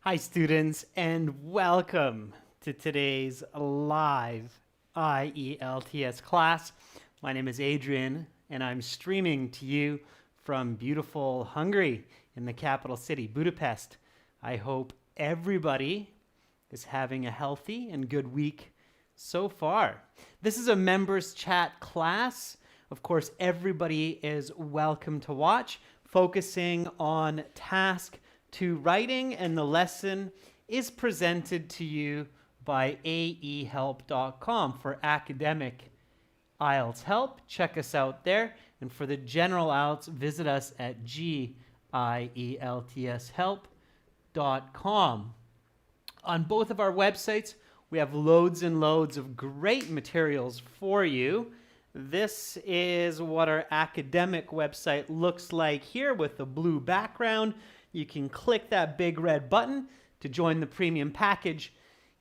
Hi, students, and welcome to today's live IELTS class. My name is Adrian, and I'm streaming to you from beautiful Hungary in the capital city, Budapest. I hope everybody is having a healthy and good week so far. This is a members chat class. Of course, everybody is welcome to watch, focusing on task 2 writing, and the lesson is presented to you by aehelp.com for academic IELTS help. Check us out there. And for the general IELTS, visit us at gieltshelp.com. On both of our websites, we have loads and loads of great materials for you. This is what our academic website looks like here with the blue background. You can click that big red button to join the premium package.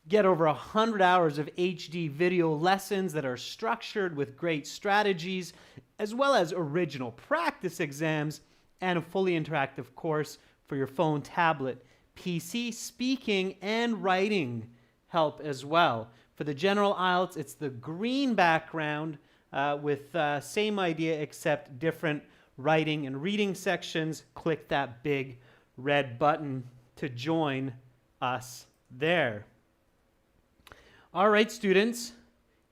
Get over 100 hours of HD video lessons that are structured with great strategies, as well as original practice exams and a fully interactive course for your phone, tablet, PC, speaking, and writing help as well. For the general IELTS, it's the green background with same idea except different writing and reading sections. Click that big red button to join us there. All right, students,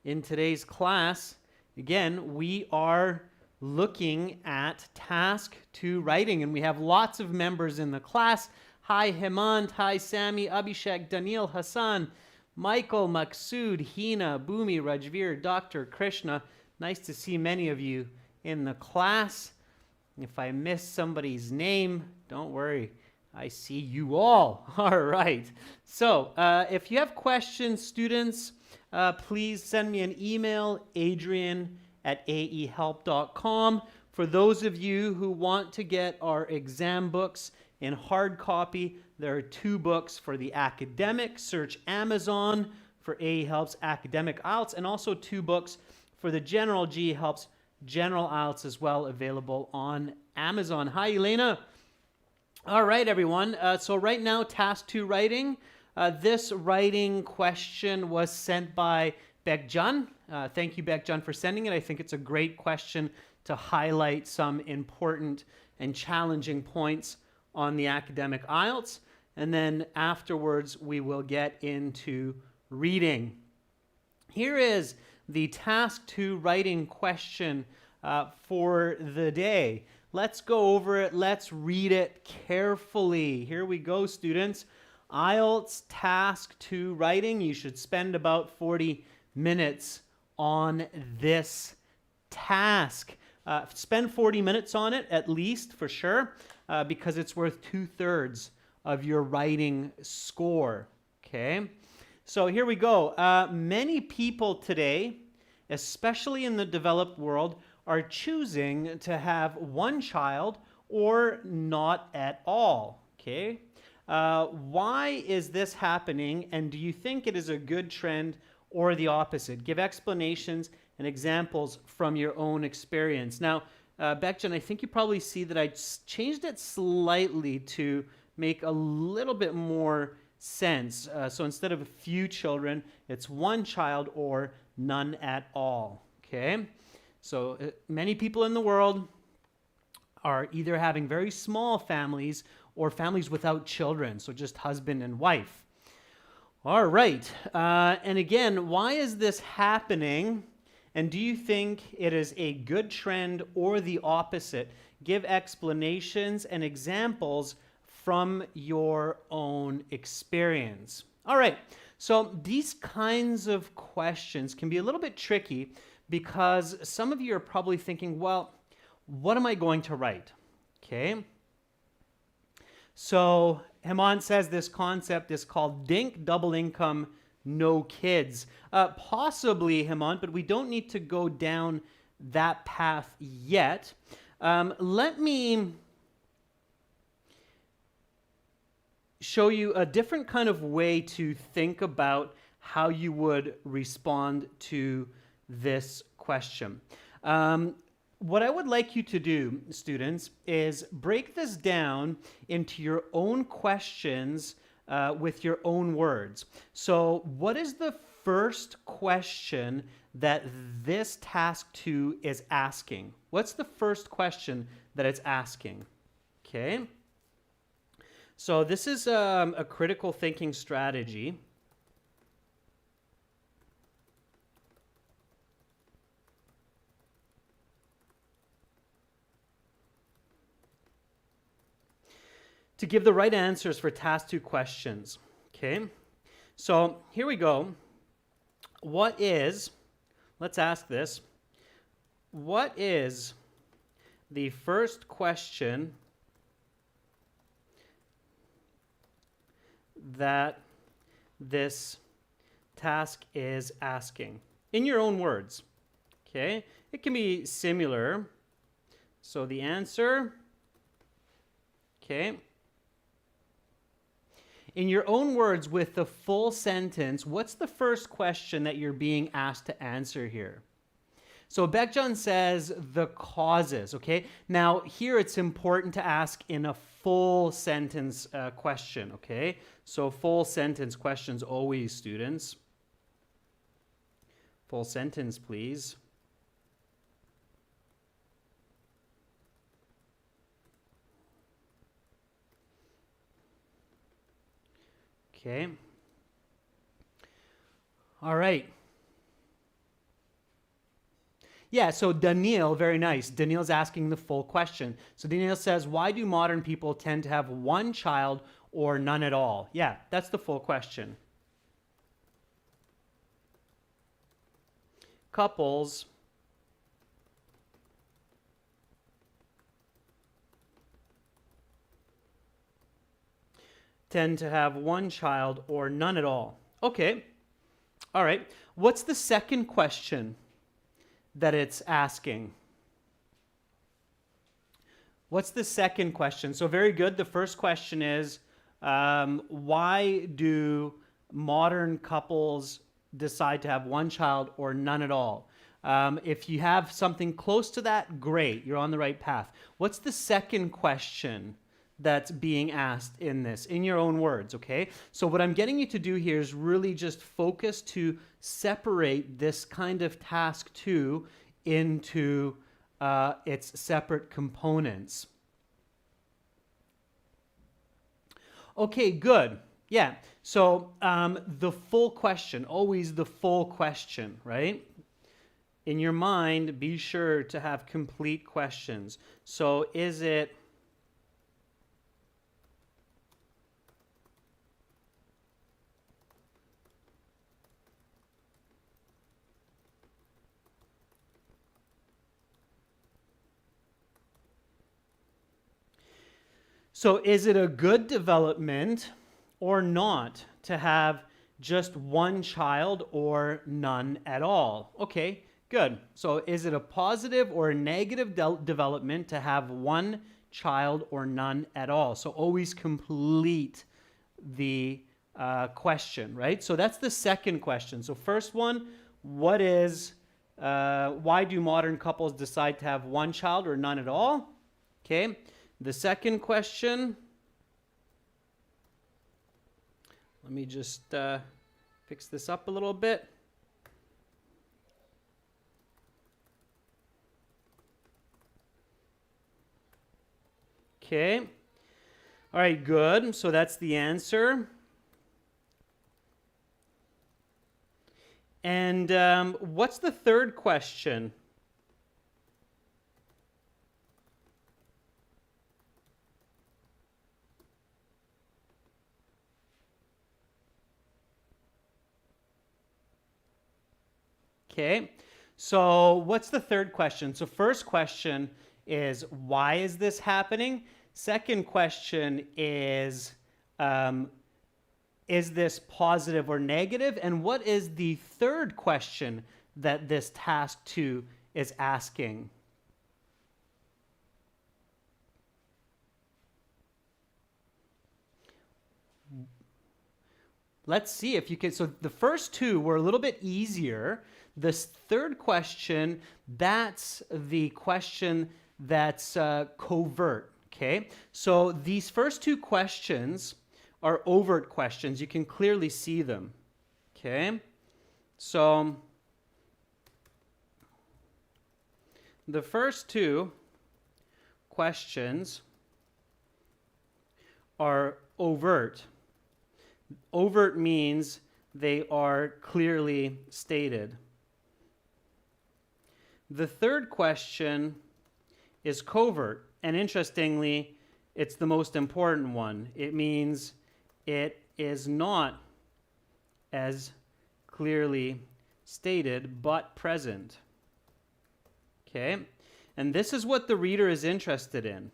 in today's class, again, we are looking at task 2 writing, and we have lots of members in the class. Hi, Hemant. Hi, Sami, Abhishek, Daniil, Hassan, Michael, Maksud, Hina, Bhumi, Rajveer, Dr. Krishna. Nice to see many of you in the class. If I miss somebody's name, don't worry. I see you all. All right. So if you have questions, students, please send me an email, adrian@aehelp.com. For those of you who want to get our exam books in hard copy, there are 2 books for the academic. Search Amazon for AE Helps Academic IELTS, and also 2 books for the general GE Helps General IELTS as well, available on Amazon. Hi, Elena. All right, everyone. So right now, task 2 writing. This writing question was sent by Bekjan. Thank you, Bekjan, for sending it. I think it's a great question to highlight some important and challenging points on the academic IELTS. And then afterwards, we will get into reading. Here is the task 2 writing question for the day. Let's go over it. Let's read it carefully. Here we go, students. IELTS task 2 writing. You should spend about 40 minutes on this task. Spend 40 minutes on it at least, for sure, because it's worth 2/3 of your writing score. Okay. So here we go. Many people today, especially in the developed world, are choosing to have 1 child or not at all. Okay. Why is this happening, and do you think it is a good trend or the opposite? Give explanations and examples from your own experience. Now, Bekjan, I think you probably see that I changed it slightly to make a little bit more sense. So instead of a few children, it's 1 child or none at all. Okay. So many people in the world are either having very small families or families without children, so just husband and wife. All right. And again, why is this happening? And do you think it is a good trend or the opposite? Give explanations and examples from your own experience. All right. So these kinds of questions can be a little bit tricky because some of you are probably thinking, well, what am I going to write? Okay. So Hemant says this concept is called DINK, double income, no kids. Possibly, Hemant, but we don't need to go down that path yet. Let me show you a different kind of way to think about how you would respond to this question. What I would like you to do, students, is break this down into your own questions with your own words. So what is the first question that this task 2 is asking? What's the first question that it's asking? Okay. So this is a critical thinking strategy. To give the right answers for task 2 questions. Okay. So here we go. Let's ask this. What is the first question that this task is asking? In your own words. Okay. It can be similar. So the answer, okay. In your own words with the full sentence, what's the first question that you're being asked to answer here? So Beckjohn says the causes, okay? Now here it's important to ask in a full sentence question, okay? So full sentence questions always, students. Full sentence, please. Okay. All right. Yeah, so Daniil, very nice. Daniil's asking the full question. So Daniil says, why do modern people tend to have one child or none at all? Yeah, that's the full question. Couples tend to have one child or none at all. Okay. All right. What's the second question that it's asking? What's the second question? So very good. The first question is, why do modern couples decide to have one child or none at all? If you have something close to that, great. You're on the right path. What's the second question that's being asked in this, in your own words, okay? So what I'm getting you to do here is really just focus to separate this kind of task 2 into its separate components. Okay, good. Yeah, so the full question, always the full question, right? In your mind, be sure to have complete questions. So is it a good development or not to have just one child or none at all? Okay, good. So is it a positive or a negative development to have one child or none at all? So always complete the question, right? So that's the second question. So first one, why do modern couples decide to have one child or none at all? Okay. The second question, let me just fix this up a little bit. Okay. All right, good. So that's the answer. And what's the third question? Okay, so what's the third question? So first question is, why is this happening? Second question is this positive or negative? And what is the third question that this task 2 is asking? Let's see if you can. So the first 2 were a little bit easier. This third question, that's the question that's covert, okay? So these first 2 questions are overt questions. You can clearly see them. Okay? So the first two questions are overt. Overt means they are clearly stated. The third question is covert, and interestingly, it's the most important one. It means it is not as clearly stated, but present. Okay? And this is what the reader is interested in.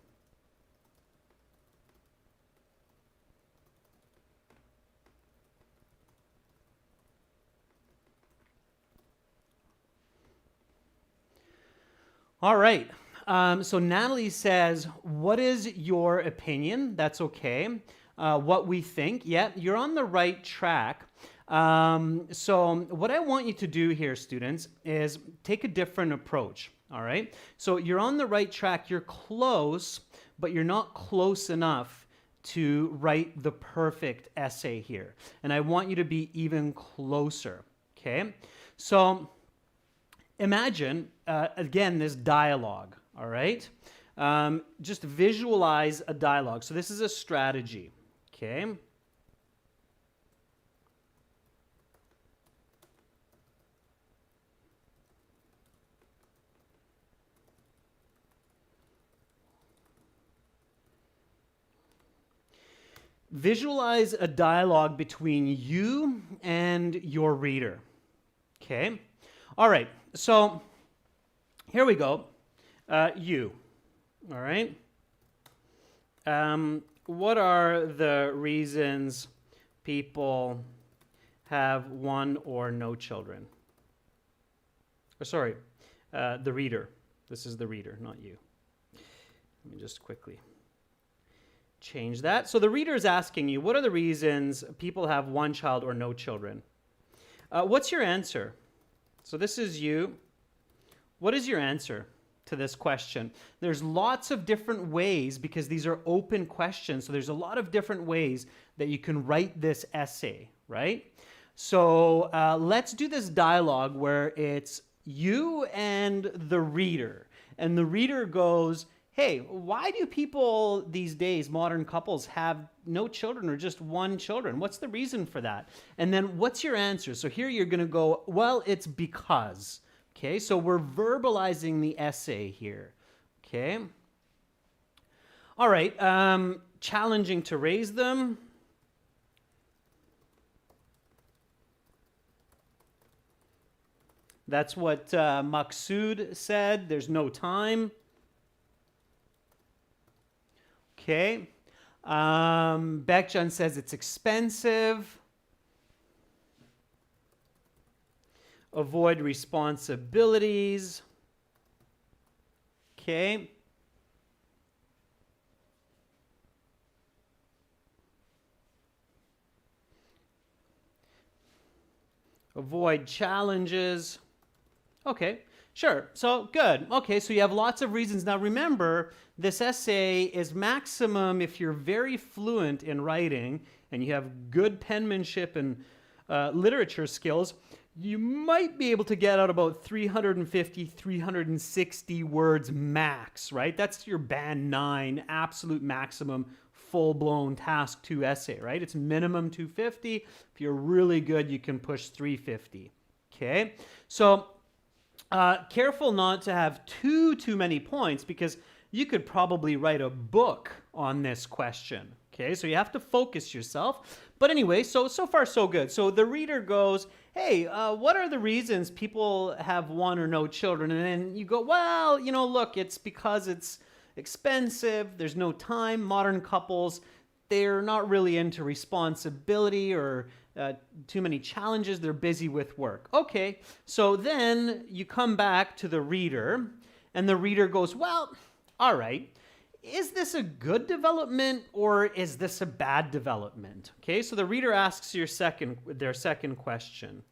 All right. So Natalie says, what is your opinion? That's okay. What we think. Yeah, you're on the right track. So what I want you to do here, students, is take a different approach. All right. So you're on the right track. You're close, but you're not close enough to write the perfect essay here. And I want you to be even closer. Okay. So imagine, again, this dialogue, all right? Just visualize a dialogue. So this is a strategy, okay? Visualize a dialogue between you and your reader, okay? All right, so here we go. You, all right? What are the reasons people have one or no children? Or sorry, the reader. This is the reader, not you. Let me just quickly change that. So the reader is asking you, what are the reasons people have one child or no children? What's your answer? So this is you. What is your answer to this question? There's lots of different ways because these are open questions. So there's a lot of different ways that you can write this essay, right? So let's do this dialogue where it's you and the reader. And the reader goes, hey, why do people these days, modern couples, have no children or just one children? What's the reason for that? And then what's your answer? So here you're going to go, well, it's because. Okay, so we're verbalizing the essay here. Okay. All right, challenging to raise them. That's what Maksud said. There's no time. Okay. Bekjan says it's expensive. Avoid responsibilities. Okay. Avoid challenges. Okay, sure. So good. Okay, so you have lots of reasons. Now remember, this essay is maximum if you're very fluent in writing and you have good penmanship and literature skills, you might be able to get out about 350, 360 words max, right? That's your band 9, absolute maximum, full-blown task 2 essay, right? It's minimum 250. If you're really good, you can push 350, okay? So careful not to have too many points because you could probably write a book on this question, okay? So you have to focus yourself. But anyway, so far so good. So the reader goes, hey, what are the reasons people have one or no children? And then you go, well, you know, look, it's because it's expensive, there's no time, modern couples, they're not really into responsibility or too many challenges, they're busy with work. Okay, so then you come back to the reader, and the reader goes, well, all right, is this a good development or is this a bad development? Okay, so the reader asks their second question.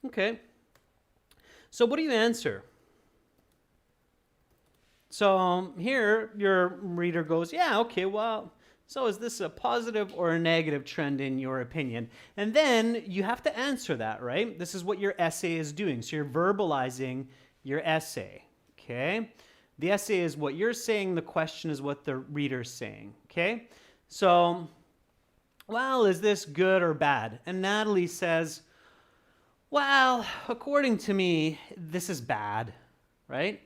Okay. So what do you answer? So here your reader goes, yeah, okay, well, so is this a positive or a negative trend in your opinion? And then you have to answer that, right? This is what your essay is doing. So you're verbalizing your essay, okay? The essay is what you're saying, the question is what the reader's saying, okay? So, well, is this good or bad? And Natalie says, well, according to me, this is bad, right?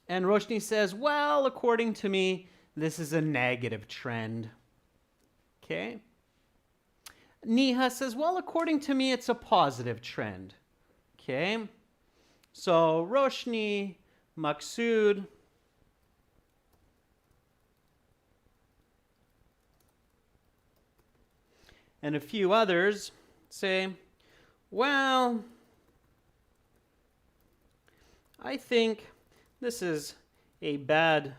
And Roshni says, well, according to me, this is a negative trend. Okay? Neha says, well, according to me, it's a positive trend. Okay? So Roshni, Maksud, and a few others say, well, I think this is a bad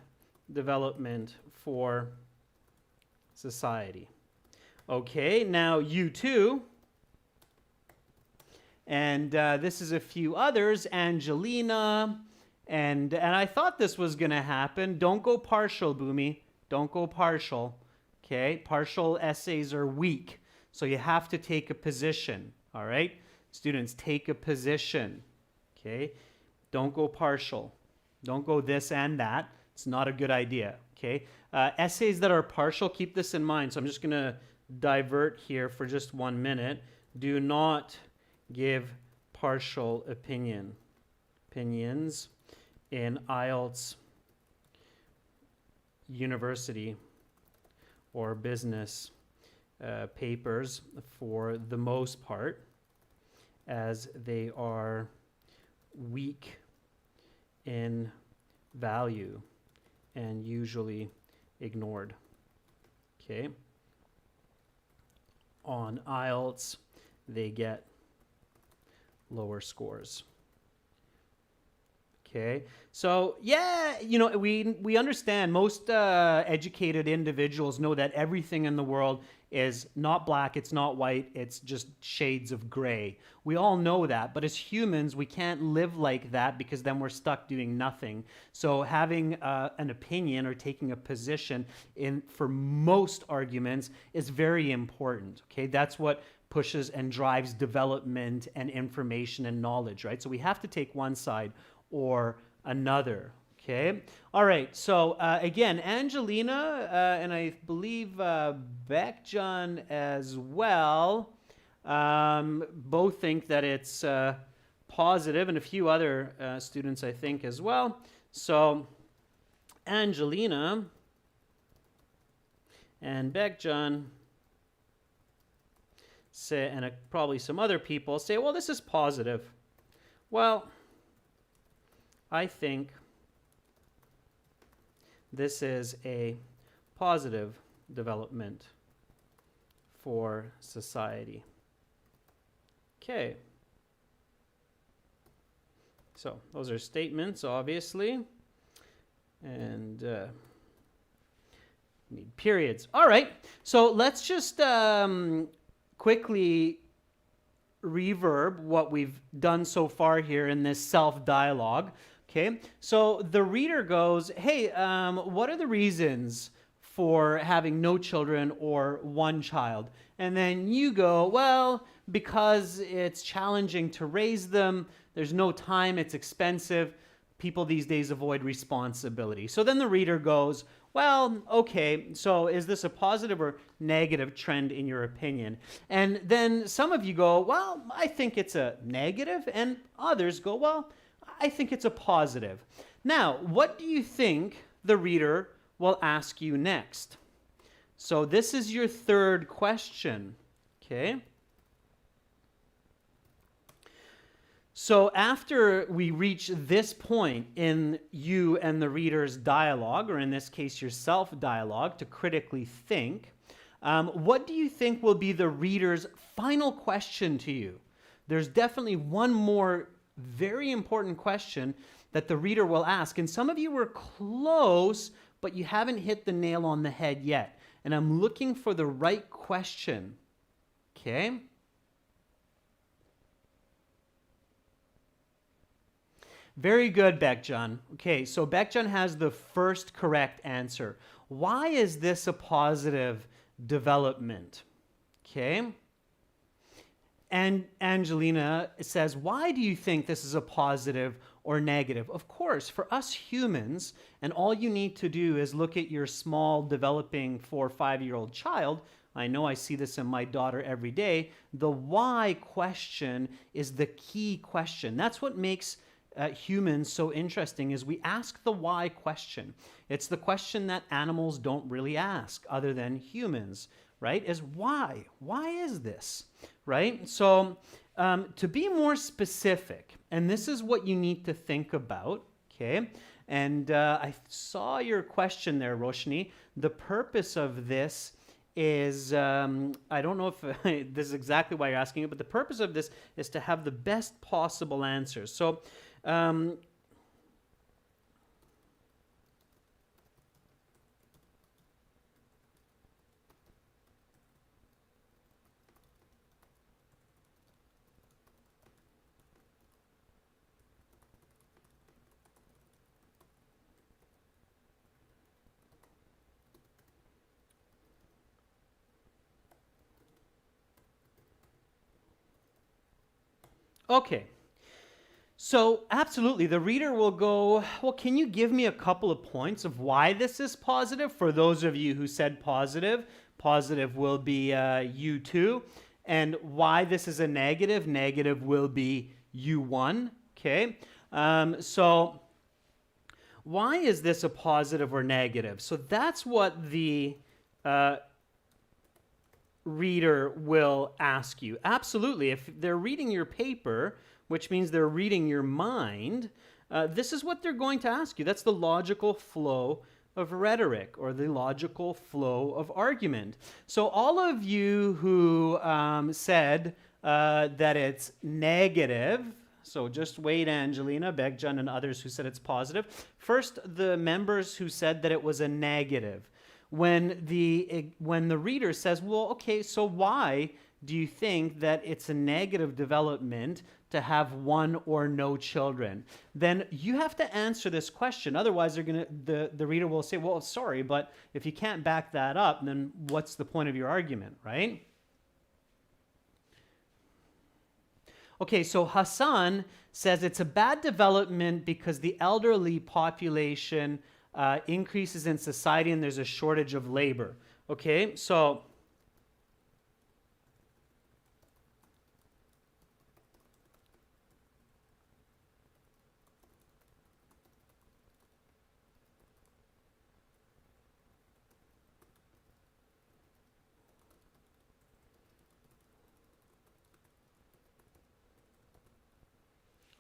development for society. Okay, now you too. And this is a few others, Angelina, and I thought this was going to happen. Don't go partial, Boomy. Don't go partial. Okay, partial essays are weak, so you have to take a position. All right, students, take a position. Okay, don't go partial. Don't go this and that. It's not a good idea, okay? Essays that are partial, keep this in mind. So I'm just going to divert here for just 1 minute. Do not give partial opinions in IELTS university or business papers for the most part, as they are weak in value and usually ignored. Okay. On IELTS, they get lower scores. Okay. So, yeah, you know, we understand most educated individuals know that everything in the world is not black, it's not white, it's just shades of gray. We all know that, but as humans, we can't live like that because then we're stuck doing nothing. So having an opinion or taking a position for most arguments is very important, okay? That's what pushes and drives development and information and knowledge, right? So we have to take one side or another. Okay. All right. So again, Angelina and I believe Beckjohn as well both think that it's positive, and a few other students I think as well. So Angelina and Beckjohn say, and probably some other people say, well, this is positive. Well, I think this is a positive development for society. Okay. So those are statements, obviously. And need periods. All right. So let's just quickly reverb what we've done so far here in this self-dialogue. Okay, so the reader goes, hey, what are the reasons for having no children or one child? And then you go, well, because it's challenging to raise them, there's no time, it's expensive, people these days avoid responsibility. So then the reader goes, well, okay, so is this a positive or negative trend in your opinion? And then some of you go, well, I think it's a negative, and others go, well, I think it's a positive. Now, what do you think the reader will ask you next? So this is your third question, okay? So after we reach this point in you and the reader's dialogue, or in this case, your self-dialogue, to critically think, what do you think will be the reader's final question to you? There's definitely one more very important question that the reader will ask. And some of you were close, but you haven't hit the nail on the head yet. And I'm looking for the right question. Okay? Very good, Beckjan. Okay, so Beckjan has the first correct answer. Why is this a positive development? Okay. And Angelina says, why do you think this is a positive or negative? Of course, for us humans, and all you need to do is look at your small developing 4 or 5-year-old child. I know I see this in my daughter every day. The why question is the key question. That's what makes humans so interesting, is we ask the why question. It's the question that animals don't really ask other than humans, right? Is why? Why is this? Right? So to be more specific, and this is what you need to think about, okay? And I saw your question there, Roshni. The purpose of this is, I don't know if this is exactly why you're asking it, but the purpose of this is to have the best possible answers. So okay. So absolutely, the reader will go, well, can you give me a couple of points of why this is positive? For those of you who said positive, positive will be U2. And why this is a negative, negative will be U1. Okay. So why is this a positive or negative? So that's what the reader will ask you. Absolutely. If they're reading your paper, which means they're reading your mind, this is what they're going to ask you. That's the logical flow of rhetoric, or the logical flow of argument. So all of you who said that it's negative, so just wait, Angelina, Beckjan, and others who said it's positive. First, the members who said that it was a negative. When the reader says, well, okay, so why do you think that it's a negative development to have one or no children? Then you have to answer this question. Otherwise, the reader will say, well, sorry, but if you can't back that up, then what's the point of your argument, right? Okay, so Hassan says it's a bad development because the elderly population increases in society and there's a shortage of labor. Okay, so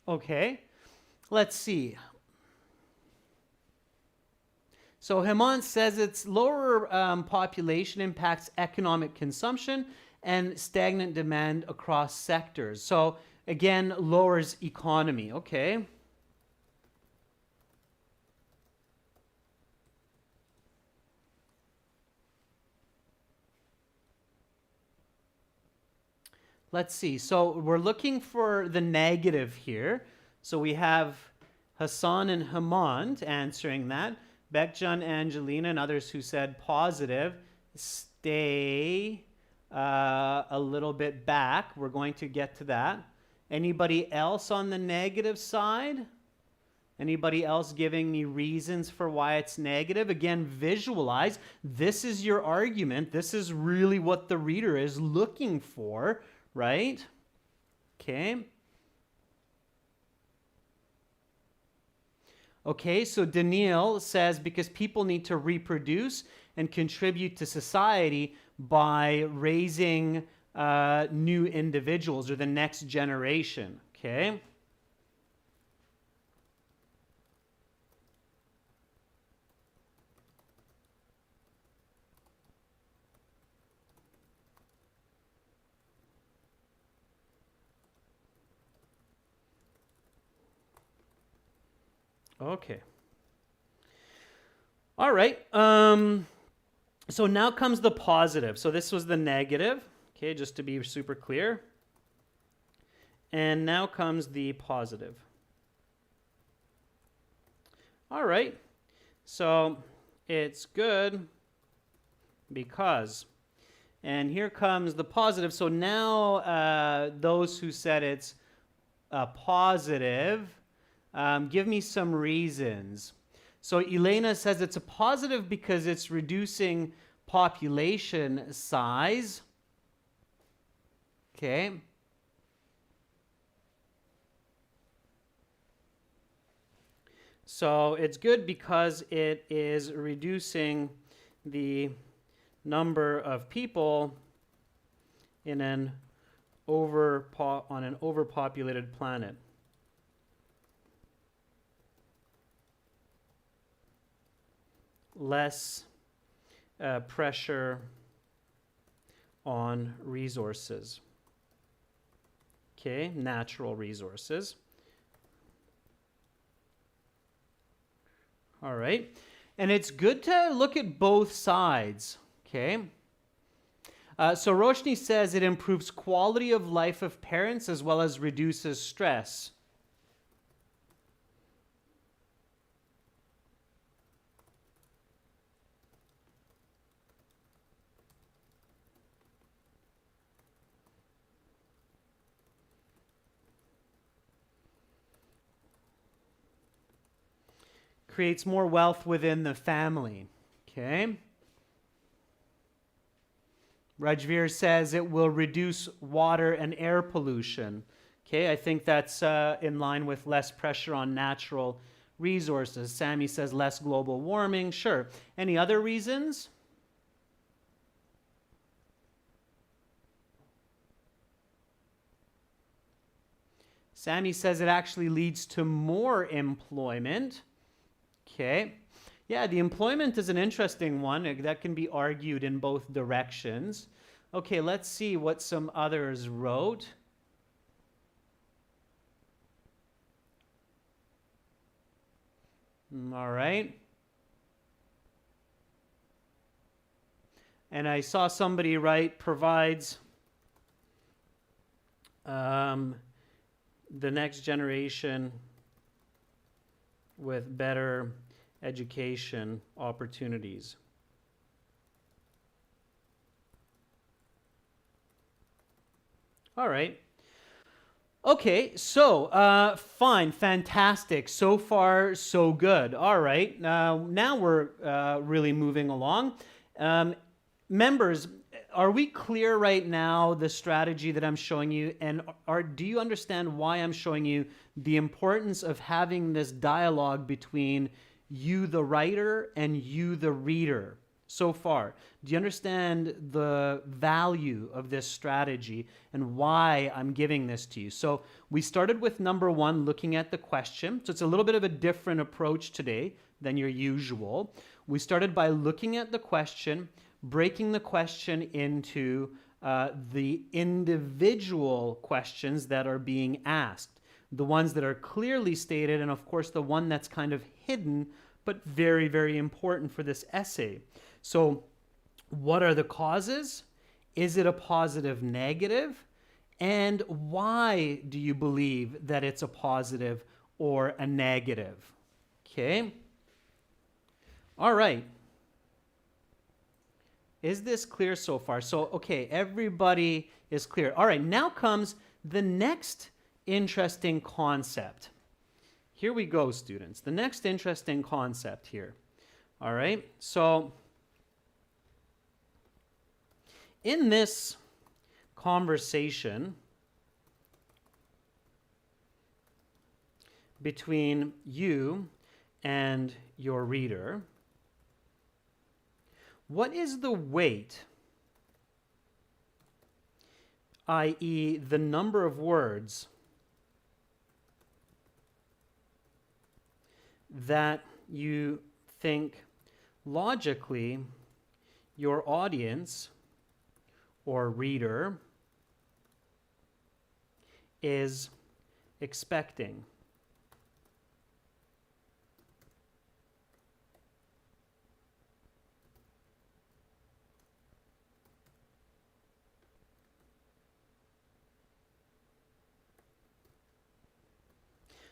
okay, let's see. So Hemant says its lower population impacts economic consumption and stagnant demand across sectors. So again, lowers economy. Okay. Let's see. So we're looking for the negative here. So we have Hassan and Hemant answering that. Beckjan, Angelina, and others who said positive, stay a little bit back. We're going to get to that. Anybody else on the negative side? Anybody else giving me reasons for why it's negative? Again, visualize. This is your argument. This is really what the reader is looking for, right? Okay. Okay, so Daniil says because people need to reproduce and contribute to society by raising new individuals or the next generation. Okay. Okay. All right. So now comes the positive. So this was the negative. Okay, just to be super clear. And now comes the positive. All right. So it's good because, and here comes the positive. So now those who said it's positive, give me some reasons. So Elena says it's a positive because it's reducing population size. Okay. So it's good because it is reducing the number of people in an on an overpopulated planet. Less pressure on resources. Okay, natural resources. All right. And it's good to look at both sides. Okay. So Roshni says it improves quality of life of parents as well as reduces stress. Creates more wealth within the family. Okay. Rajveer says it will reduce water and air pollution. Okay, I think that's in line with less pressure on natural resources. Sammy says less global warming. Sure. Any other reasons? Sammy says it actually leads to more employment. Okay. Yeah, the employment is an interesting one. That can be argued in both directions. Okay, let's see what some others wrote. All right. And I saw somebody write provides the next generation with better education opportunities. All right. Okay, so fine, fantastic. So far, so good. All right, now we're really moving along. Members, are we clear right now the strategy that I'm showing you? And do you understand why I'm showing you the importance of having this dialogue between you, the writer, and you, the reader? So far, do you understand the value of this strategy and why I'm giving this to you? So we started with number one, looking at the question. So it's a little bit of a different approach today than your usual. We started by looking at the question, breaking the question into the individual questions that are being asked, the ones that are clearly stated, and of course the one that's kind of hidden, but very, very important for this essay. So what are the causes? Is it a positive, negative? And why do you believe that it's a positive or a negative? Okay. All right. Is this clear so far? So, okay, everybody is clear. All right, now comes the next interesting concept. Here we go, students. The next interesting concept here. All right, so in this conversation between you and your reader, what is the weight, i.e., the number of words that you think logically your audience or reader is expecting?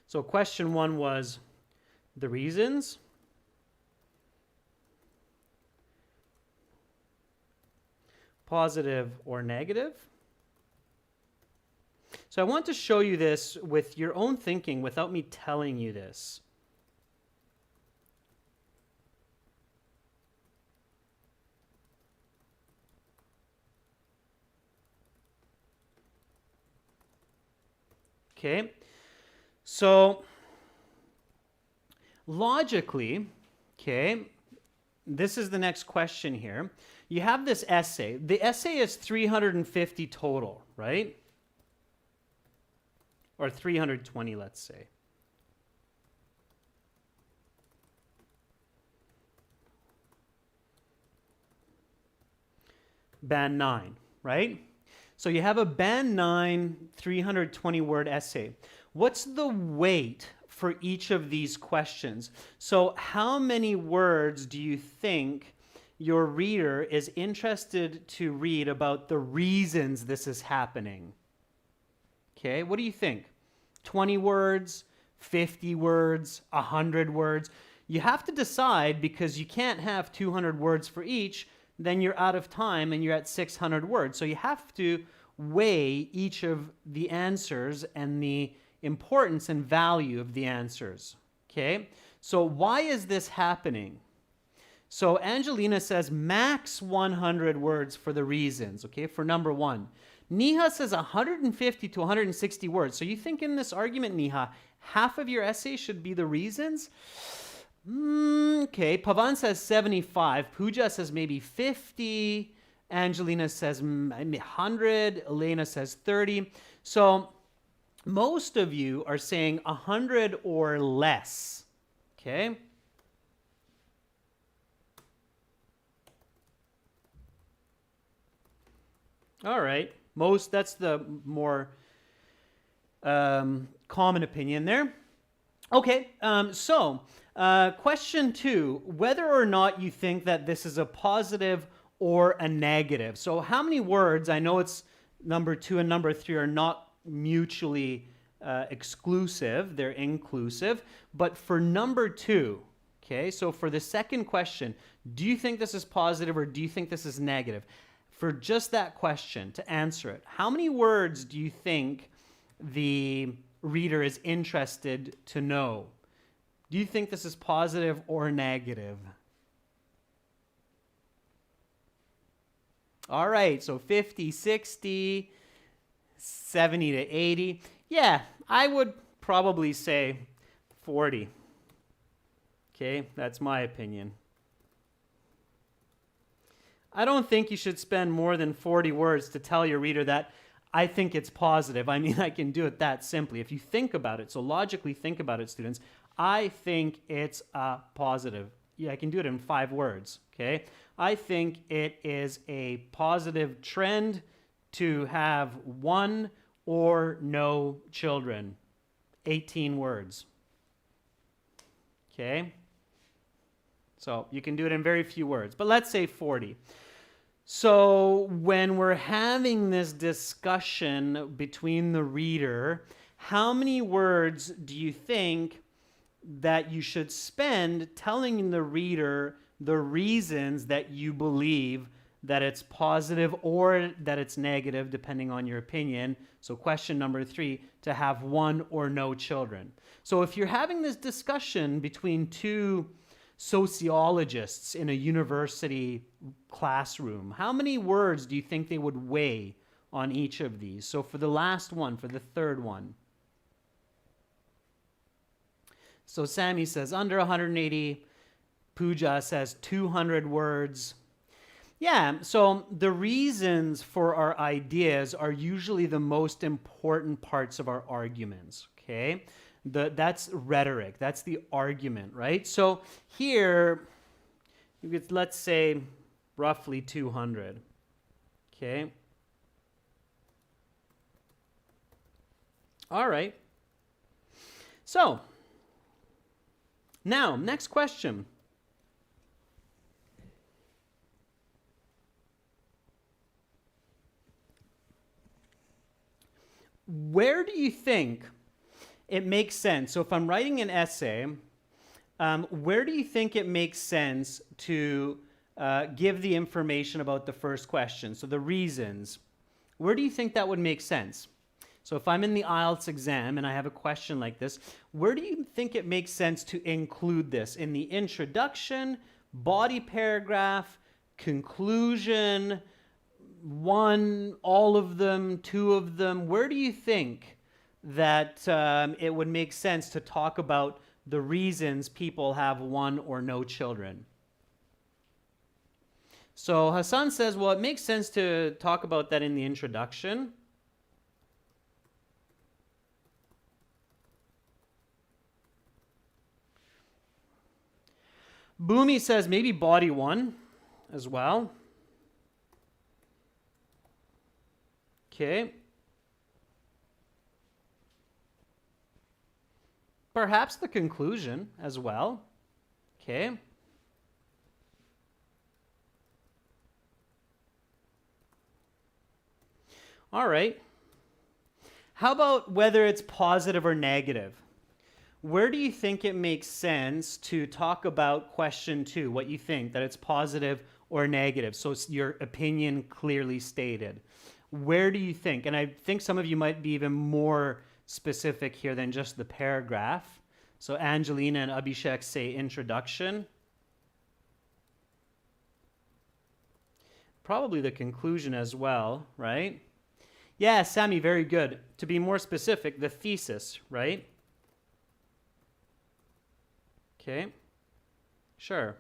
So question one was The reasons. Positive or negative. So I want to show you this with your own thinking without me telling you this. Okay, so logically, okay, this is the next question here. You have this essay. The essay is 350 total, right? Or 320, let's say. Band 9, right? So you have a band 9, 320 word essay. What's the weight for each of these questions? So how many words do you think your reader is interested to read about the reasons this is happening? Okay, what do you think? 20 words, 50 words, 100 words? You have to decide, because you can't have 200 words for each. Then you're out of time and you're at 600 words. So you have to weigh each of the answers and the importance and value of the answers. Okay, so why is this happening? So Angelina says max 100 words for the reasons, okay, for number 1. Neha says 150 to 160 words. So you think in this argument, Neha, half of your essay should be the reasons? Okay, Pavan says 75. Pooja says maybe 50. Angelina says 100. Elena says 30. So most of you are saying 100 or less. Okay? All right. That's the more common opinion there. Okay, question 2, whether or not you think that this is a positive or a negative. So how many words, I know it's number 2 and number 3 are not mutually exclusive, they're inclusive, but for number 2, okay, so for the second question, do you think this is positive or do you think this is negative? For just that question, to answer it, how many words do you think the reader is interested to know? Do you think this is positive or negative? All right, so 50, 60, 70 to 80. Yeah, I would probably say 40. Okay, that's my opinion. I don't think you should spend more than 40 words to tell your reader that I think it's positive. I mean, I can do it that simply. If you think about it, so logically think about it, students, I think it's a positive. Yeah, I can do it in 5 words, okay? I think it is a positive trend to have 1 or no children. 18 words. Okay? So you can do it in very few words, but let's say 40. So when we're having this discussion between the reader, how many words do you think that you should spend telling the reader the reasons that you believe that it's positive or that it's negative, depending on your opinion? So question number 3, to have 1 or no children. So if you're having this discussion between 2 sociologists in a university classroom, how many words do you think they would weigh on each of these? So for the last one, for the third one. So Sammy says under 180. Pooja says 200 words. Yeah, so the reasons for our ideas are usually the most important parts of our arguments, okay? That's rhetoric, that's the argument, right? So here, let's say roughly 200, okay? All right. So, now, next question. Where do you think it makes sense? So if I'm writing an essay Where do you think it makes sense to give the information about the first question? So the reasons. Where do you think that would make sense? So if I'm in the IELTS exam and I have a question like this, where do you think it makes sense to include this? In the introduction, body paragraph, conclusion, one, all of them, two of them? Where do you think that it would make sense to talk about the reasons people have one or no children? So Hassan says, well, it makes sense to talk about that in the introduction. Boomy says maybe body one as well. Okay. Perhaps the conclusion as well. Okay. All right. How about whether it's positive or negative? Where do you think it makes sense to talk about question 2, what you think, that it's positive or negative? So it's your opinion clearly stated. Where do you think? And I think some of you might be even more specific here than just the paragraph. So Angelina and Abhishek say introduction. Probably the conclusion as well, right? Yeah, Sammy, very good. To be more specific, the thesis, right? Okay, sure.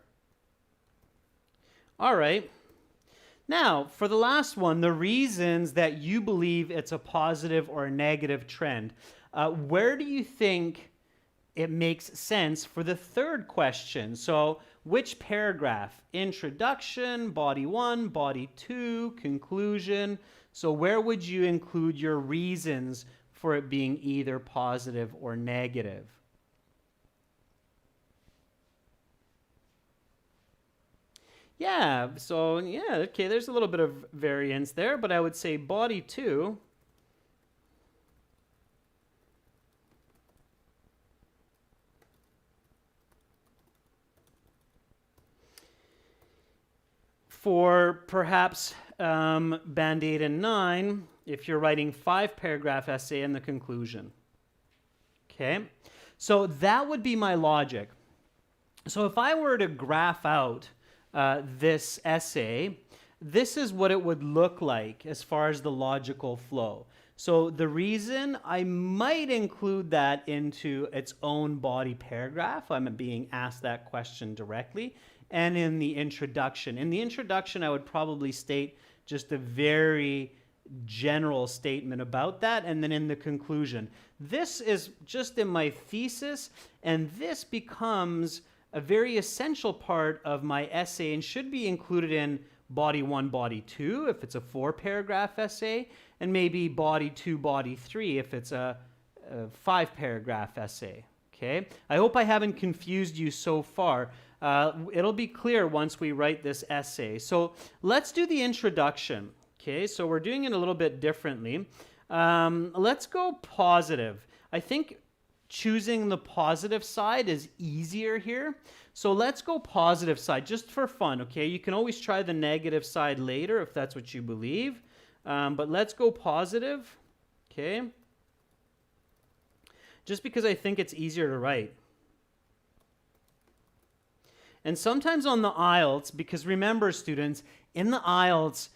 All right. Now, for the last one, the reasons that you believe it's a positive or a negative trend. Where do you think it makes sense for the third question? So, which paragraph? Introduction, body 1, body 2, conclusion. So, where would you include your reasons for it being either positive or negative? Yeah, so yeah, okay, there's a little bit of variance there, but I would say body 2. For perhaps Band-Aid and 9, if you're writing 5-paragraph essay in the conclusion. Okay, so that would be my logic. So if I were to graph out this essay, this is what it would look like as far as the logical flow. So the reason, I might include that into its own body paragraph. I'm being asked that question directly. And in the introduction. In the introduction, I would probably state just a very general statement about that. And then in the conclusion, this is just in my thesis, and this becomes a very essential part of my essay and should be included in body 1, body 2 if it's a 4-paragraph essay, and maybe body 2, body 3 if it's a 5-paragraph essay. Okay, I hope I haven't confused you so far. It'll be clear once we write this essay. So let's do the introduction. Okay, so we're doing it a little bit differently. Let's go positive. I think choosing the positive side is easier here. So let's go positive side just for fun, okay? You can always try the negative side later if that's what you believe. But let's go positive, okay? Just because I think it's easier to write. And sometimes on the IELTS, because remember students, in the IELTS,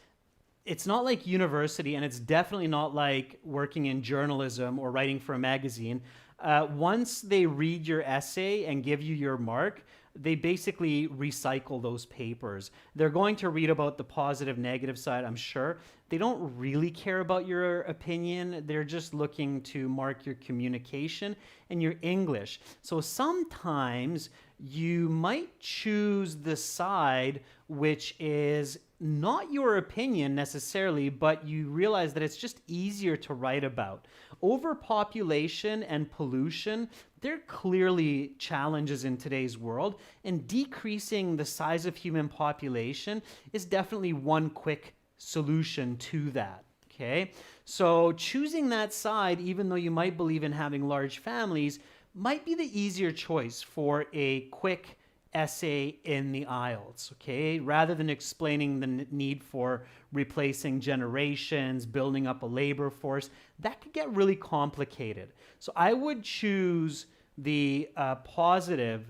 it's not like university, and it's definitely not like working in journalism or writing for a magazine. Once they read your essay and give you your mark, they basically recycle those papers. They're going to read about the positive, negative side, I'm sure. They don't really care about your opinion. They're just looking to mark your communication and your English. So sometimes you might choose the side which is not your opinion necessarily, but you realize that it's just easier to write about. Overpopulation and pollution, they're clearly challenges in today's world, and decreasing the size of human population is definitely one quick solution to that. Okay, so choosing that side, even though you might believe in having large families, might be the easier choice for a quick essay in the IELTS, okay? Rather than explaining the need for replacing generations, building up a labor force, that could get really complicated. So I would choose the positive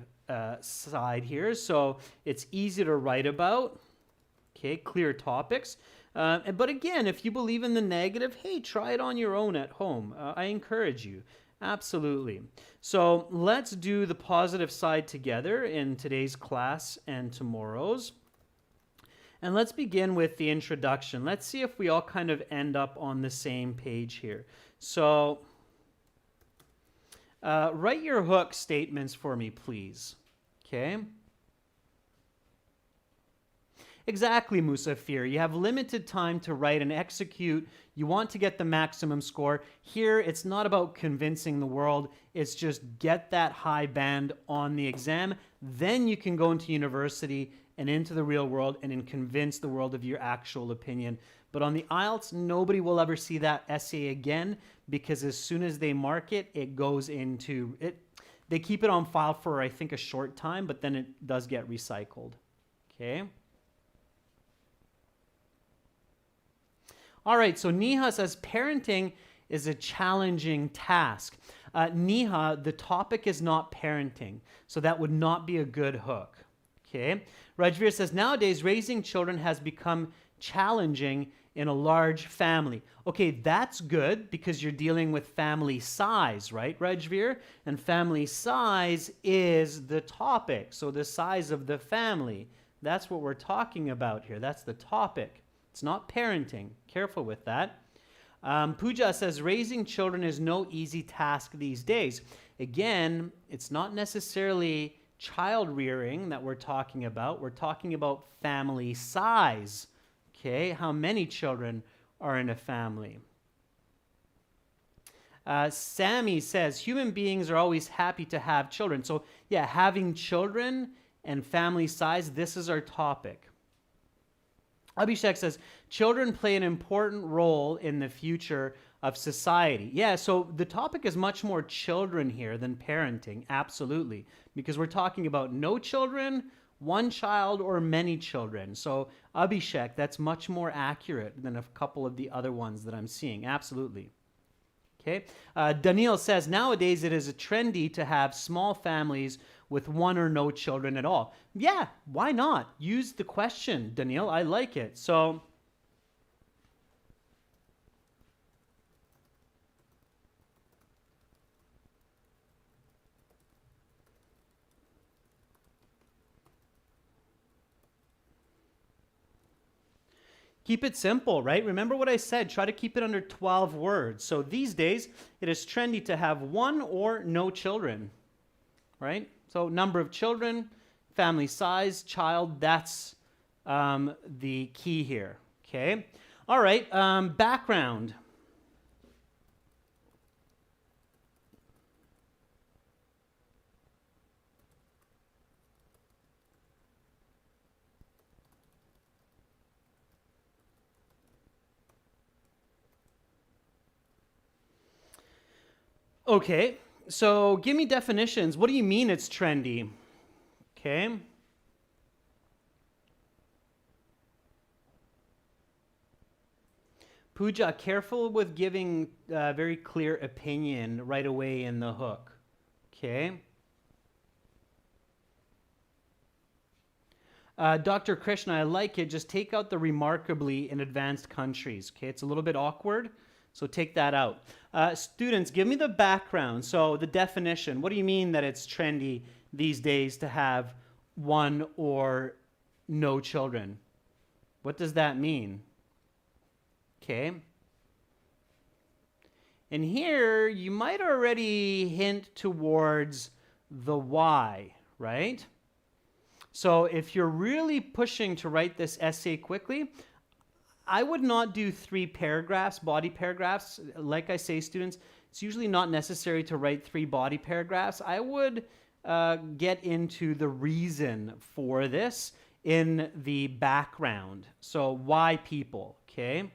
side here. So it's easy to write about, okay? Clear topics. But again, if you believe in the negative, hey, try it on your own at home. I encourage you. Absolutely. So let's do the positive side together in today's class and tomorrow's. And let's begin with the introduction. Let's see if we all kind of end up on the same page here. So write your hook statements for me, please. Okay. Exactly, Musafir. You have limited time to write and execute. You want to get the maximum score. Here, it's not about convincing the world. It's just get that high band on the exam. Then you can go into university and into the real world and then convince the world of your actual opinion. But on the IELTS, nobody will ever see that essay again because as soon as they mark it, it goes into it. They keep it on file for, I think, a short time, but then it does get recycled. Okay. All right, so Neha says parenting is a challenging task. Neha, the topic is not parenting, so that would not be a good hook. Okay. Rajveer says nowadays raising children has become challenging in a large family. Okay, that's good because you're dealing with family size, right, Rajveer? And family size is the topic, so the size of the family. That's what we're talking about here. That's the topic. It's not parenting. Careful with that. Pooja says raising children is no easy task these days. Again, it's not necessarily child rearing that we're talking about. We're talking about family size. Okay, how many children are in a family? Sammy says human beings are always happy to have children. So yeah, having children and family size, this is our topic. Abhishek says, children play an important role in the future of society. Yeah, so the topic is much more children here than parenting, absolutely, because we're talking about no children, one child, or many children. So Abhishek, that's much more accurate than a couple of the other ones that I'm seeing, absolutely. Okay. Daniil says, nowadays it is trendy to have small families with one or no children at all. Yeah, why not? Use the question, Daniil. I like it. So, keep it simple, right? Remember what I said. Try to keep it under 12 words. So these days, it is trendy to have one or no children, right? So number of children, family size, child, that's the key here, okay? All right, background. Okay, so give me definitions. What do you mean it's trendy? Okay. Pooja, careful with giving a very clear opinion right away in the hook. Okay. Dr. Krishna, I like it. Just take out the remarkably in advanced countries. Okay, it's a little bit awkward, so take that out. Students, give me the background. So the definition. What do you mean that it's trendy these days to have one or no children? What does that mean? Okay. And here you might already hint towards the why, right? So if you're really pushing to write this essay quickly, I would not do 3 paragraphs, body paragraphs. Like I say, students, it's usually not necessary to write 3 body paragraphs. I would get into the reason for this in the background. So why people, okay?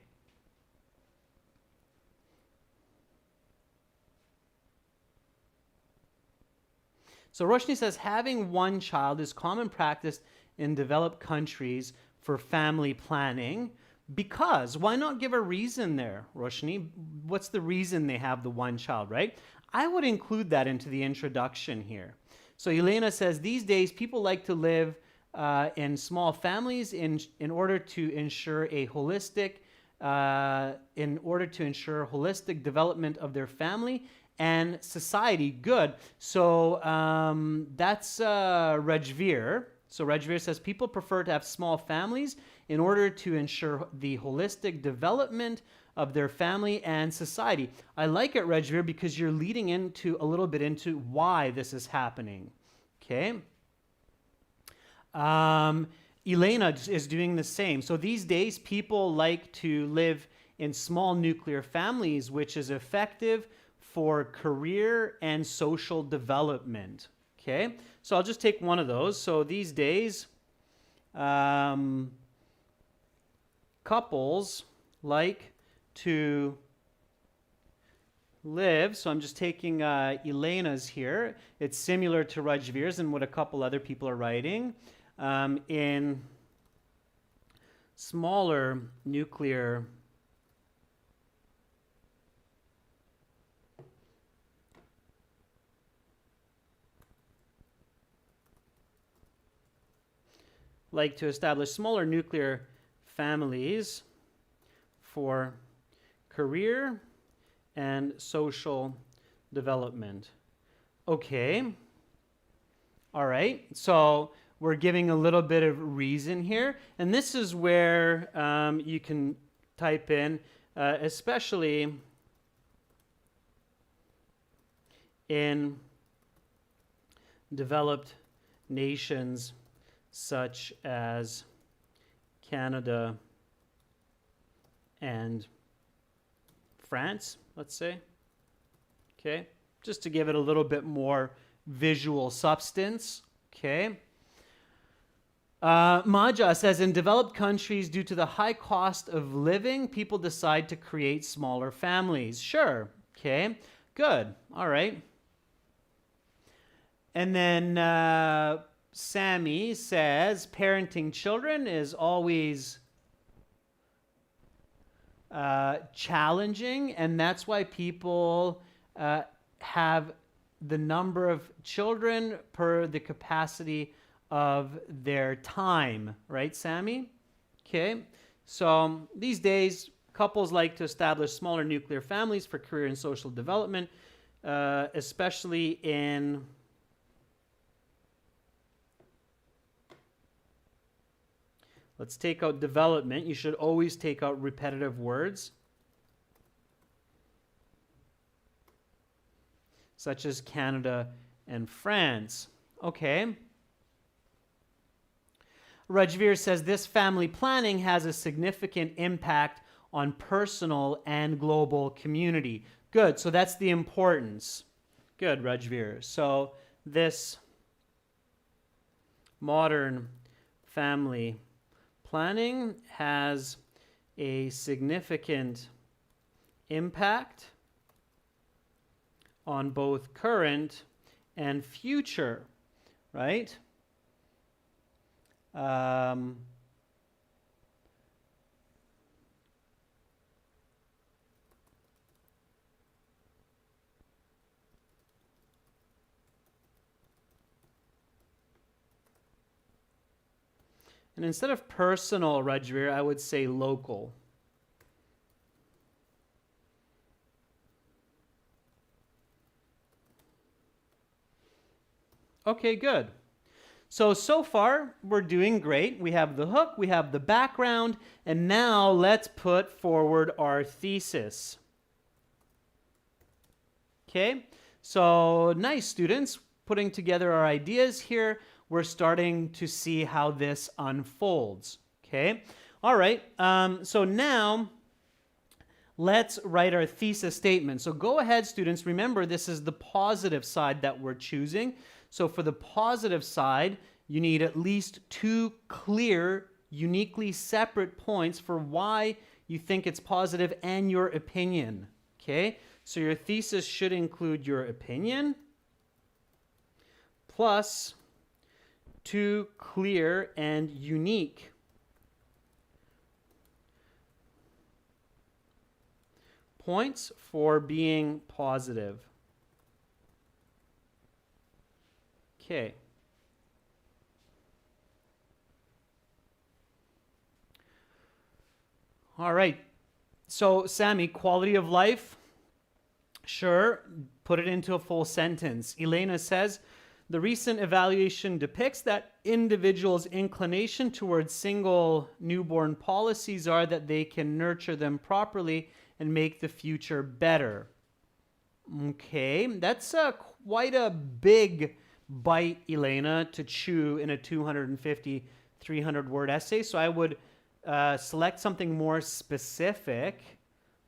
So Roshni says having one child is common practice in developed countries for family planning. Because, why not give a reason there, Roshni? What's the reason they have the one child, right? I would include that into the introduction here. So Elena says, these days people like to live in small families in order to ensure holistic development of their family and society. Good. So that's Rajveer. So Rajveer says people prefer to have small families in order to ensure the holistic development of their family and society. I like it, Rajveer, because you're leading into a little bit into why this is happening. Okay. Elena is doing the same. So these days, people like to live in small nuclear families, which is effective for career and social development. Okay, so I'll just take one of those. So these days, couples like to live, so I'm just taking Elena's here. It's similar to Rajveer's and what a couple other people are writing, in smaller nuclear like to establish smaller nuclear families for career and social development. Okay. All right. So we're giving a little bit of reason here. And this is where you can type in, especially in developed nations such as Canada and France, let's say. Okay, just to give it a little bit more visual substance. Okay. Maja says, in developed countries, due to the high cost of living, people decide to create smaller families. Sure. Okay, good. All right. And then Sammy says, parenting children is always challenging, and that's why people have the number of children per the capacity of their time, right, Sammy? Okay, so these days, couples like to establish smaller nuclear families for career and social development, especially in let's take out development. You should always take out repetitive words, such as Canada and France. Okay. Rajveer says this family planning has a significant impact on personal and global community. Good. So that's the importance. Good, Rajveer. So this modern family planning has a significant impact on both current and future, right? And instead of personal, Rajveer, I would say local. Okay, good. So far, we're doing great. We have the hook, we have the background, and now let's put forward our thesis. Okay, so nice, students, putting together our ideas here. We're starting to see how this unfolds. Okay, all right, so now let's write our thesis statement. So go ahead, students. Remember, this is the positive side that we're choosing. So for the positive side, you need at least 2 clear, uniquely separate points for why you think it's positive and your opinion. Okay, so your thesis should include your opinion, plus 2 clear and unique points for being positive. Okay. All right. So, Sammy, quality of life? Sure. Put it into a full sentence. Elena says, the recent evaluation depicts that individuals' inclination towards single newborn policies are that they can nurture them properly and make the future better. Okay, that's quite a big bite, Elena, to chew in a 250, 300-word essay. So I would select something more specific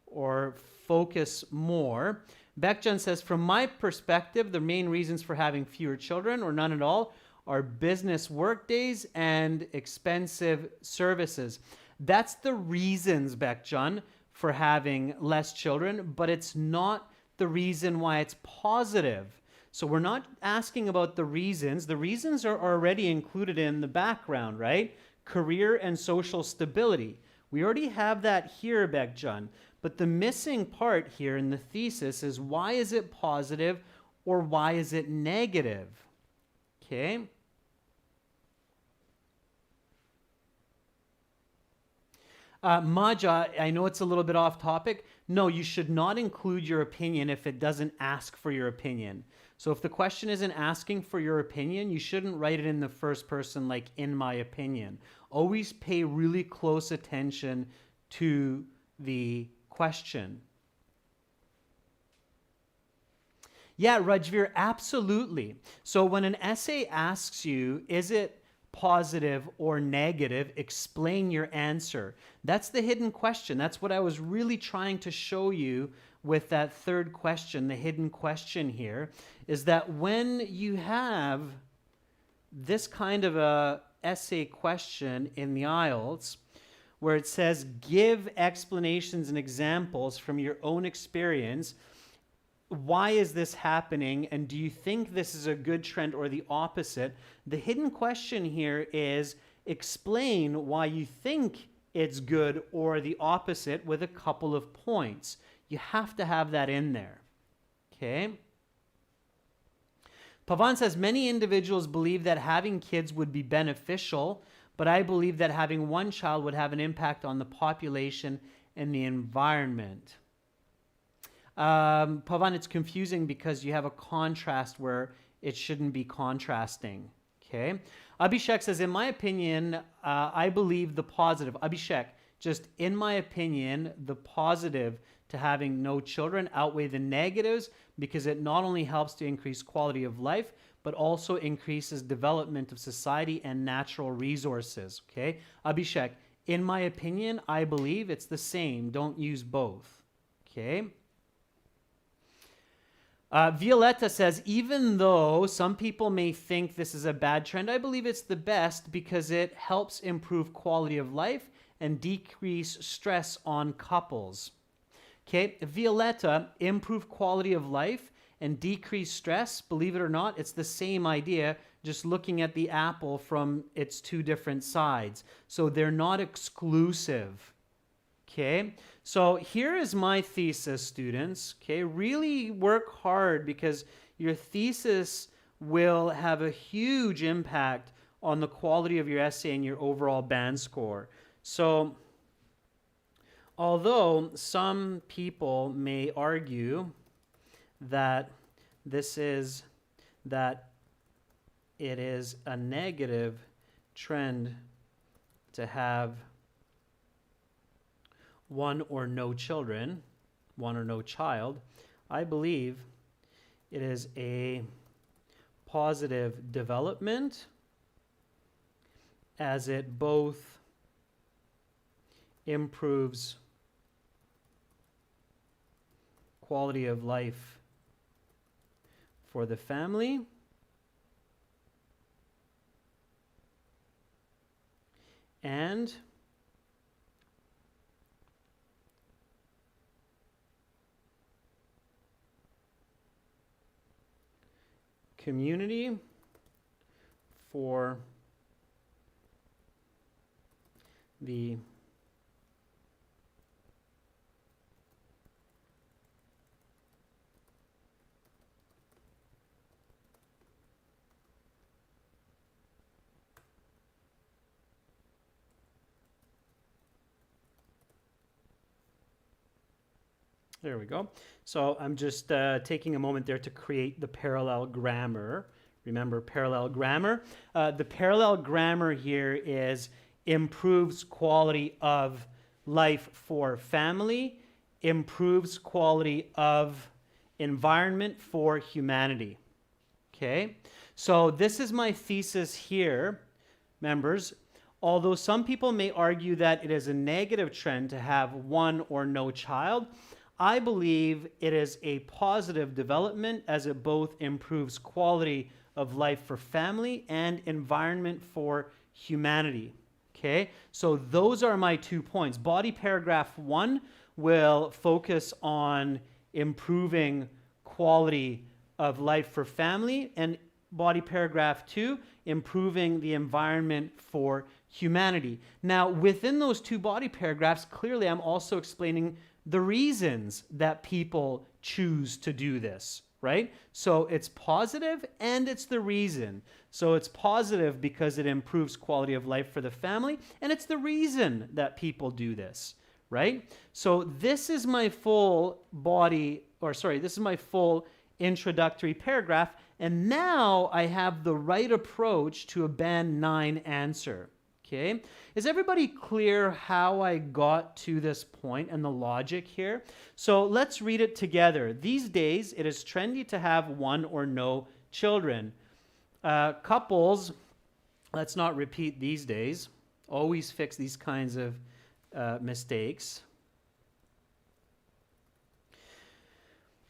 or focus more. Beckjan says, from my perspective, the main reasons for having fewer children or none at all are business work days and expensive services. That's the reasons, Beckjan, for having less children, but it's not the reason why it's positive. So we're not asking about the reasons. The reasons are already included in the background, right? Career and social stability. We already have that here, Beckjan. But the missing part here in the thesis is, why is it positive or why is it negative? Okay. Maja, I know it's a little bit off topic. No, you should not include your opinion if it doesn't ask for your opinion. So if the question isn't asking for your opinion, you shouldn't write it in the first person like, in my opinion. Always pay really close attention to the question. Yeah, Rajveer, absolutely. So when an essay asks you, is it positive or negative, explain your answer. That's the hidden question. That's what I was really trying to show you with that third question. The hidden question here is that when you have this kind of a essay question in the IELTS, where it says, give explanations and examples from your own experience. Why is this happening? And do you think this is a good trend or the opposite? The hidden question here is, explain why you think it's good or the opposite with a couple of points. You have to have that in there. Okay? Pavan says, many individuals believe that having kids would be beneficial, but I believe that having one child would have an impact on the population and the environment. Pavan, it's confusing because you have a contrast where it shouldn't be contrasting. Okay. Abhishek says, in my opinion, I believe the positive. Abhishek, just in my opinion, the positive to having no children outweigh the negatives because it not only helps to increase quality of life, but also increases development of society and natural resources. Okay, Abhishek, in my opinion, I believe it's the same. Don't use both. Okay. Violetta says, even though some people may think this is a bad trend, I believe it's the best because it helps improve quality of life and decrease stress on couples. Okay, Violetta, improve quality of life and decrease stress. Believe it or not, it's the same idea, just looking at the apple from its two different sides. So they're not exclusive. Okay, so here is my thesis, students. Okay, really work hard because your thesis will have a huge impact on the quality of your essay and your overall band score. So although some people may argue that it is a negative trend to have one or no child, I believe it is a positive development as it both improves quality of life for the family and community for the There we go. So I'm just taking a moment there to create the parallel grammar. Remember parallel grammar? The parallel grammar here is improves quality of life for family, improves quality of environment for humanity. Okay? So this is my thesis here, members. Although some people may argue that it is a negative trend to have one or no child, I believe it is a positive development as it both improves quality of life for family and environment for humanity. Okay, so those are my 2 points. Body paragraph 1 will focus on improving quality of life for family, and body paragraph 2, improving the environment for humanity. Now, within those 2 body paragraphs, clearly I'm also explaining the reasons that people choose to do this, right? So it's positive and it's the reason. So it's positive because it improves quality of life for the family, and it's the reason that people do this, right? So this is my full this is my full introductory paragraph, and now I have the right approach to a band 9 answer. Okay, is everybody clear how I got to this point and the logic here? So let's read it together. These days, it is trendy to have one or no children. Couples, let's not repeat these days. Always fix these kinds of mistakes.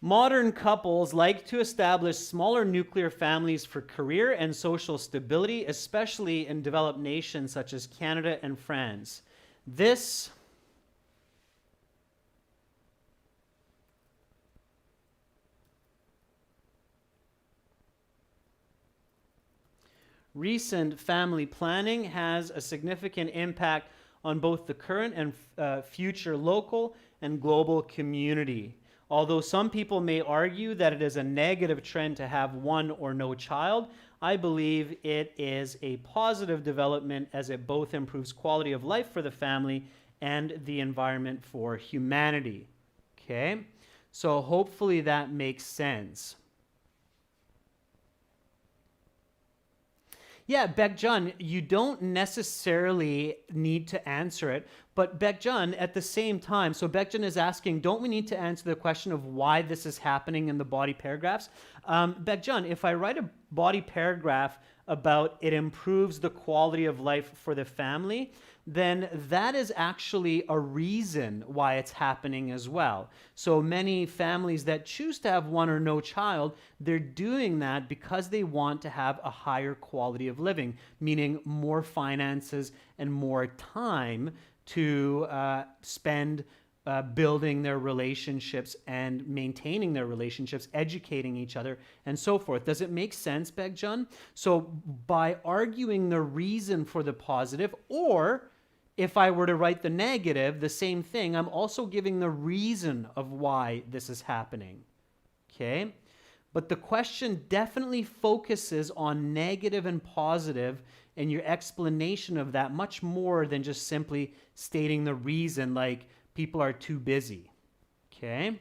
Modern couples like to establish smaller nuclear families for career and social stability, especially in developed nations such as Canada and France. This recent family planning has a significant impact on both the current and future local and global community. Although some people may argue that it is a negative trend to have one or no child, I believe it is a positive development as it both improves quality of life for the family and the environment for humanity. Okay, so hopefully that makes sense. Yeah, Bekjun, you don't necessarily need to answer it, but Bekjun, at the same time, so Bekjun is asking, don't we need to answer the question of why this is happening in the body paragraphs? Bekjun, if I write a body paragraph about it improves the quality of life for the family, then that is actually a reason why it's happening as well. So many families that choose to have one or no child, they're doing that because they want to have a higher quality of living, meaning more finances and more time to spend building their relationships and maintaining their relationships, educating each other, and so forth. Does it make sense, Bekjun? So by arguing the reason for the positive, or if I were to write the negative, the same thing, I'm also giving the reason of why this is happening. Okay? But the question definitely focuses on negative and positive, and your explanation of that much more than just simply stating the reason, like people are too busy. Okay?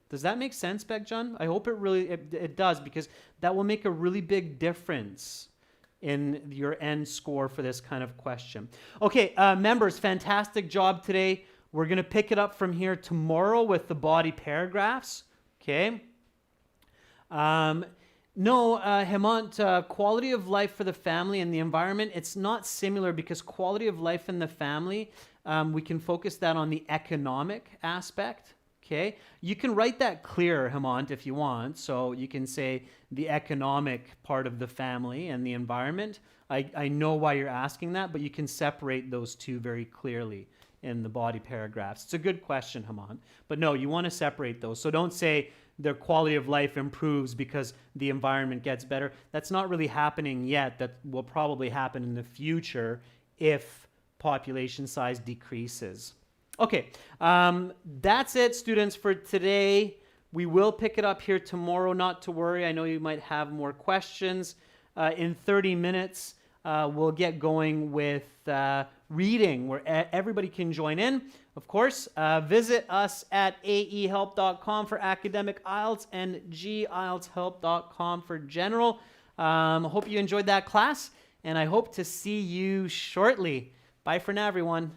Does that make sense, Bekjun? I hope it does, because that will make a really big difference in your end score for this kind of question. Okay, members, fantastic job today. We're going to pick it up from here tomorrow with the body paragraphs. Okay? No, Hemant, quality of life for the family and the environment, it's not similar, because quality of life in the family, we can focus that on the economic aspect. Okay, you can write that clearer, Hemant, if you want. So you can say the economic part of the family and the environment. I know why you're asking that, but you can separate those two very clearly in the body paragraphs? It's a good question, Haman. But no, you want to separate those. So don't say their quality of life improves because the environment gets better. That's not really happening yet. That will probably happen in the future if population size decreases. Okay, that's it, students, for today. We will pick it up here tomorrow, not to worry. I know you might have more questions. In 30 minutes, we'll get going with reading, where everybody can join in. Of course, visit us at aehelp.com for academic IELTS and gieltshelp.com for general. Hope you enjoyed that class, and I hope to see you shortly. Bye for now, everyone.